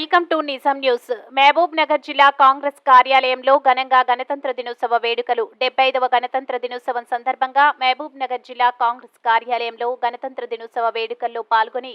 Welcome to Nizam News. Mahabubnagar జిల్లా కాంగ్రెస్ కార్యాలయంలో ఘనంగా గణతంత్ర దినోత్సవ వేడుకలు. 75వ గణతంత్ర దినోత్సవం సందర్భంగా మహబూబ్ నగర్ జిల్లా కాంగ్రెస్ కార్యాలయంలో గణతంత్ర దినోత్సవ వేడుకల్లో పాల్గొని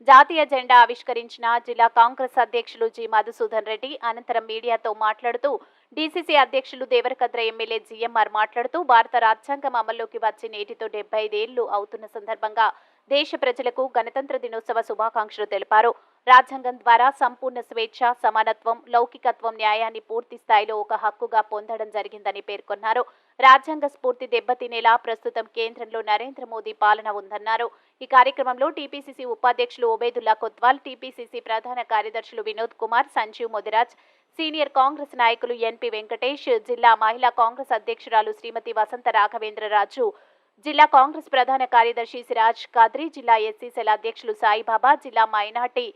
జాతీయ జెండా ఆవిష్కరించిన జిల్లా కాంగ్రెస్ అధ్యక్షులు జి మధుసూదన్ రెడ్డి అనంతరం మీడియాతో మాట్లాడుతూ డీసీసీ అధ్యక్షులు దేవరకద్ర ఎమ్మెల్యే జీఎంఆర్ మాట్లాడుతూ భారత రాజ్యాంగం అమల్లోకి వచ్చి నేటితో 75 ఏళ్లు అవుతున్న సందర్భంగా దేశ ప్రజలకు గణతంత్ర దినోత్సవ శుభాకాంక్షలు తెలిపారు. రాజ్యాంగం ద్వారా సంపూర్ణ స్వేచ్ఛ, సమానత్వం, లౌకికత్వం, న్యాయాన్ని పూర్తి స్థాయిలో ఒక హక్కుగా పొందడం జరిగిందని పేర్కొన్నారు. రాజ్యాంగ స్ఫూర్తి దెబ్బతినేలా ప్రస్తుతం కేంద్రంలో నరేంద్ర మోదీ పాలన ఉందన్నారు. ఈ కార్యక్రమంలో టీపీసీసీ ఉపాధ్యక్షులు ఒబేదుల్లా కొత్వాల్, టీపీసీసీ ప్రధాన కార్యదర్శులు వినోద్ కుమార్, సంజీవ్ మొదిరాజ్, సీనియర్ కాంగ్రెస్ నాయకులు ఎన్పి వెంకటేష్, జిల్లా మహిళా కాంగ్రెస్ అధ్యక్షురాలు శ్రీమతి వసంత రాఘవేంద్రరాజు, జిల్లా కాంగ్రెస్ ప్రధాన కార్యదర్శి సిరాజ్ ఖాద్రి, జిల్లా ఎస్సీ సెల్ అధ్యక్షులు సాయిబాబా, జిల్లా మైనార్టీ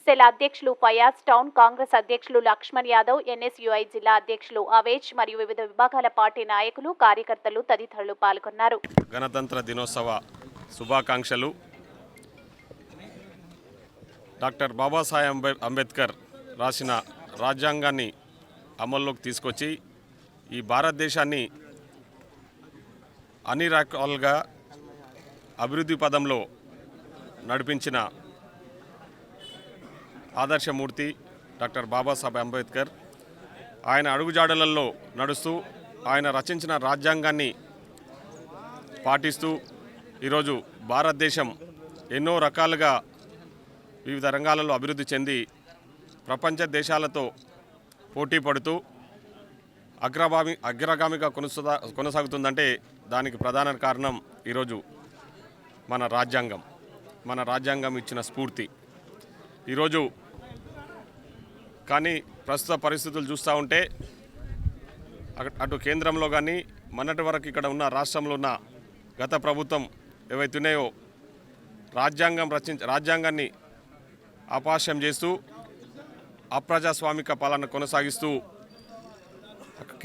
సెల్ అధ్యక్షులు ఫయాజ్, టౌన్ కాంగ్రెస్ అధ్యక్షులు లక్ష్మణ్ యాదవ్, ఎన్ఎస్యుఐ జిల్లా అధ్యక్షులు అవేజ్ మరియు వివిధ విభాగాల పార్టీ నాయకులు, కార్యకర్తలు తదితరులు పాల్గొన్నారు. గణతంత్ర దినోత్సవ శుభాకాంక్షలు. డాక్టర్ బాబాసాహెబ్ అంబేద్కర్ రాసిన రాజ్యాంగాన్ని అమల్లోకి తీసుకొచ్చి ఈ భారతదేశాన్ని అన్ని రకాలుగా అభివృద్ధి పదంలో నడిపించిన ఆదర్శమూర్తి డాక్టర్ బాబాసాహెబ్ అంబేద్కర్. ఆయన అడుగుజాడలలో నడుస్తూ ఆయన రచించిన రాజ్యాంగాన్ని పాటిస్తూ ఈరోజు భారతదేశం ఎన్నో రకాలుగా వివిధ రంగాలలో అభివృద్ధి చెంది ప్రపంచ దేశాలతో పోటీ పడుతూ అగ్రగామిగా కొనసాగుతుందంటే దానికి ప్రధాన కారణం ఈరోజు మన రాజ్యాంగం ఇచ్చిన స్ఫూర్తి. ఈరోజు కానీ ప్రస్తుత పరిస్థితులు చూస్తూ ఉంటే అటు కేంద్రంలో కానీ మొన్నటి వరకు ఇక్కడ ఉన్న రాష్ట్రంలో ఉన్న గత ప్రభుత్వం ఏవైతున్నాయో రాజ్యాంగాన్ని అపహాస్యం చేస్తూ అప్రజాస్వామిక పాలన కొనసాగిస్తూ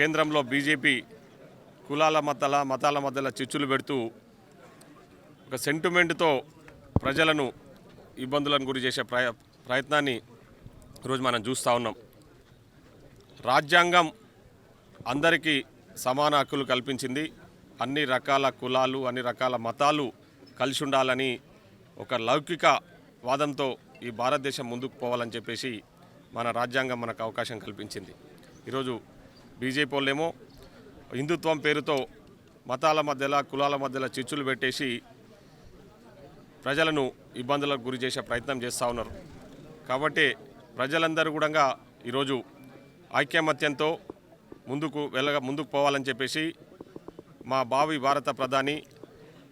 కేంద్రంలో బీజేపీ కులాల మతాల మధ్యలో చిచ్చులు పెడుతూ ఒక సెంటిమెంట్తో ప్రజలను ఇబ్బందులను గురి చేసే ప్రయత్నాన్ని ఈరోజు మనం చూస్తూ ఉన్నాం. రాజ్యాంగం అందరికీ సమాన హక్కులు కల్పించింది. అన్ని రకాల కులాలు, అన్ని రకాల మతాలు కలిసి ఉండాలని ఒక లౌకిక వాదంతో ఈ భారతదేశం ముందుకు పోవాలని చెప్పేసి మన రాజ్యాంగం మనకు అవకాశం కల్పించింది. ఈరోజు బీజేపీ వాళ్ళేమో హిందుత్వం పేరుతో మతాల మధ్యలో, కులాల మధ్యలో చిచ్చులు పెట్టేసి ప్రజలను ఇబ్బందులకు గురి చేసే ప్రయత్నం చేస్తూ ఉన్నారు. కాబట్టి ప్రజలందరూ కూడా ఈరోజు ఐక్యమత్యంతో ముందుకు పోవాలని చెప్పేసి మా భావి భారత ప్రధాని,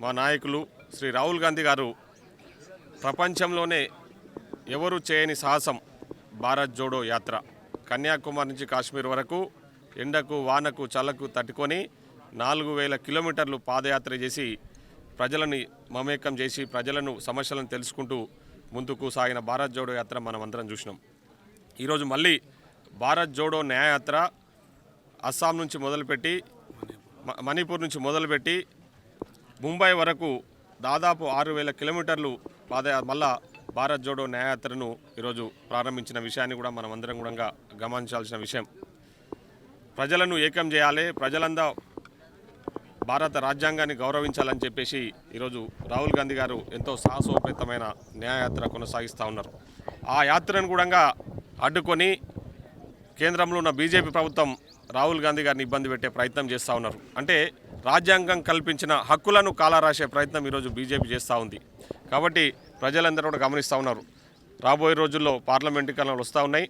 మా నాయకులు శ్రీ రాహుల్ గాంధీ గారు ప్రపంచంలోనే ఎవరు చేయని సాహసం భారత్ జోడో యాత్ర, కన్యాకుమారి నుంచి కాశ్మీర్ వరకు ఎండకు వానకు చల్లకు తట్టుకొని 4000 కిలోమీటర్లు పాదయాత్ర చేసి ప్రజలని మమేకం చేసి ప్రజలను సమస్యలను తెలుసుకుంటూ ముందుకు సాగిన భారత్ జోడో యాత్ర మనం అందరం చూసినాం. ఈరోజు మళ్ళీ భారత్ జోడో న్యాయయాత్ర అస్సాం నుంచి మొదలుపెట్టి మణిపూర్ నుంచి మొదలుపెట్టి ముంబై వరకు దాదాపు 6000 కిలోమీటర్లు మళ్ళా భారత్ జోడో న్యాయయాత్రను ఈరోజు ప్రారంభించిన విషయాన్ని కూడా మనం అందరం కూడా గమనించాల్సిన విషయం. ప్రజలను ఏకం చేయాలి, ప్రజలంతా భారత రాజ్యాంగాన్ని గౌరవించాలని చెప్పేసి ఈరోజు రాహుల్ గాంధీ గారు ఎంతో సాహసోపేతమైన న్యాయయాత్ర కొనసాగిస్తూ ఉన్నారు. ఆ యాత్రను కూడా అడ్డుకొని కేంద్రంలో ఉన్న బీజేపీ ప్రభుత్వం రాహుల్ గాంధీ గారిని ఇబ్బంది పెట్టే ప్రయత్నం చేస్తూ ఉన్నారు. అంటే రాజ్యాంగం కల్పించిన హక్కులను కాలరాసే ప్రయత్నం ఈరోజు బీజేపీ చేస్తూ ఉంది. కాబట్టి ప్రజలందరూ కూడా గమనిస్తూ ఉన్నారు. రాబోయే రోజుల్లో పార్లమెంట్ ఎన్నికలు వస్తూ ఉన్నాయి.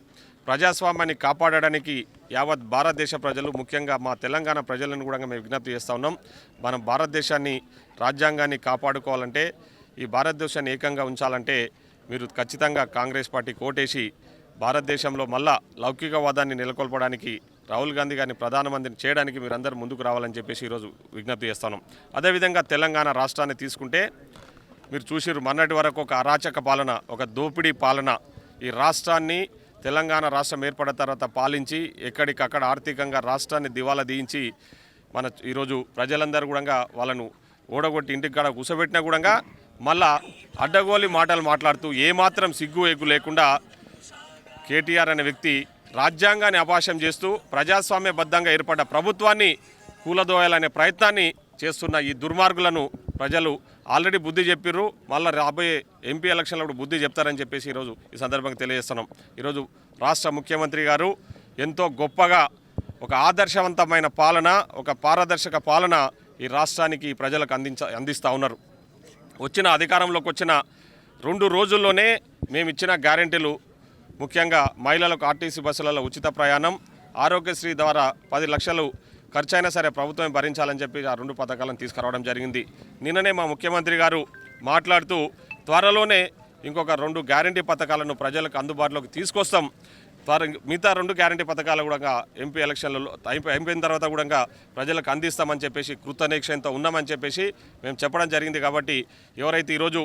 ప్రజాస్వామ్యాన్ని కాపాడడానికి యావత్ భారతదేశ ప్రజలు, ముఖ్యంగా మా తెలంగాణ ప్రజలను కూడా మేము విజ్ఞప్తి చేస్తూ ఉన్నాం. మనం భారతదేశాన్ని, రాజ్యాంగాన్ని కాపాడుకోవాలంటే, ఈ భారతదేశాన్ని ఏకంగా ఉంచాలంటే మీరు ఖచ్చితంగా కాంగ్రెస్ పార్టీ కోటేసి భారతదేశంలో మళ్ళా లౌకికవాదాన్ని నెలకొల్పడానికి, రాహుల్ గాంధీ గారిని ప్రధానమంత్రిని చేయడానికి మీరందరూ ముందుకు రావాలని చెప్పేసి ఈరోజు విజ్ఞప్తి చేస్తున్నాం. అదేవిధంగా తెలంగాణ రాష్ట్రాన్ని తీసుకుంటే మీరు చూసిరు, మొన్నటి వరకు ఒక అరాచక పాలన, ఒక దోపిడీ పాలన ఈ రాష్ట్రాన్ని తెలంగాణ రాష్ట్రం ఏర్పడిన తర్వాత పాలించి ఎక్కడికక్కడ ఆర్థికంగా రాష్ట్రాన్ని దివాలా తీయించి మన ఈరోజు ప్రజలందరూ కూడా వాళ్ళను ఓడగొట్టి ఇంటికాడ కూసబెట్టినా కూడా మళ్ళా అడ్డగోలి మాటలు మాట్లాడుతూ ఏమాత్రం సిగ్గు ఎగ్గు లేకుండా కేటీఆర్ అనే వ్యక్తి రాజ్యాంగాన్ని అపాశం చేస్తూ ప్రజాస్వామ్యబద్ధంగా ఏర్పడ్డ ప్రభుత్వాన్ని కూలదోయాలనే ప్రయత్నాన్ని చేస్తున్న ఈ దుర్మార్గులను ప్రజలు ఆల్రెడీ బుద్ధి చెప్పిర్రు. మళ్ళీ రాబోయే ఎంపీ ఎలక్షన్లో కూడా బుద్ధి చెప్తారని చెప్పేసి ఈరోజు ఈ సందర్భంగా తెలియజేస్తున్నాం. ఈరోజు రాష్ట్ర ముఖ్యమంత్రి గారు ఎంతో గొప్పగా ఒక ఆదర్శవంతమైన పాలన, ఒక పారదర్శక పాలన ఈ రాష్ట్రానికి ప్రజలకు అందిస్తూ ఉన్నారు. అధికారంలోకి వచ్చిన 2 రోజుల్లోనే మేము ఇచ్చిన గ్యారెంటీలు, ముఖ్యంగా మహిళలకు ఆర్టీసీ బస్సులలో ఉచిత ప్రయాణం, ఆరోగ్యశ్రీ ద్వారా 10 లక్షలు ఖర్చైనా సరే ప్రభుత్వం భరించాలని చెప్పి ఆ 2 పథకాలను తీసుకురావడం జరిగింది. నిన్ననే మా ముఖ్యమంత్రి గారు మాట్లాడుతూ త్వరలోనే ఇంకొక 2 గ్యారెంటీ పథకాలను ప్రజలకు అందుబాటులోకి తీసుకొస్తాం, మిగతా 2 గ్యారెంటీ పథకాలు కూడా ఎంపీ ఎలక్షన్లలో అయిపోయిన తర్వాత కూడా ప్రజలకు అందిస్తామని చెప్పేసి కృతనిశ్చయంతో ఉన్నామని చెప్పేసి మేము చెప్పడం జరిగింది. కాబట్టి ఎవరైతే ఈరోజు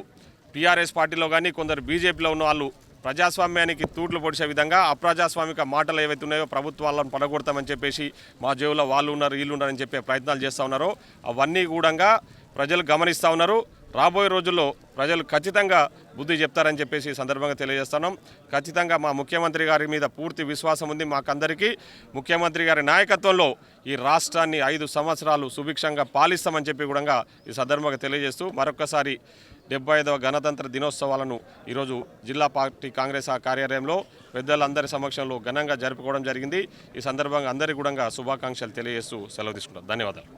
టీఆర్ఎస్ పార్టీలో కానీ కొందరు బీజేపీలో ఉన్న వాళ్ళు ప్రజాస్వామ్యానికి తూట్లు పొడిచే విధంగా అప్రజాస్వామిక మాటలు ఏవైతే ఉన్నాయో ప్రభుత్వాలను పడగొడతామని చెప్పేసి మా జేబులో వాళ్ళు ఉన్నారు వీళ్ళు ఉన్నారని చెప్పే ప్రయత్నాలు చేస్తూ ఉన్నారో అవన్నీ కూడా ప్రజలు గమనిస్తూ ఉన్నారు. రాబోయే రోజుల్లో ప్రజలు ఖచ్చితంగా బుద్ధి చెప్తారని చెప్పేసి ఈ సందర్భంగా తెలియజేస్తున్నాం. ఖచ్చితంగా మా ముఖ్యమంత్రి గారి మీద పూర్తి విశ్వాసం ఉంది మాకందరికీ. ముఖ్యమంత్రి గారి నాయకత్వంలో ఈ రాష్ట్రాన్ని 5 సంవత్సరాలు సుభిక్షంగా పాలిస్తామని చెప్పి కూడా ఈ సందర్భంగా తెలియజేస్తూ మరొకసారి 75వ గణతంత్ర దినోత్సవాలను ఈరోజు జిల్లా పార్టీ కాంగ్రెస్ కార్యాలయంలో పెద్దలందరి సమక్షంలో ఘనంగా జరుపుకోవడం జరిగింది. ఈ సందర్భంగా అందరికీ కూడా శుభాకాంక్షలు తెలియజేస్తూ సెలవు తీసుకుంటాం. ధన్యవాదాలు.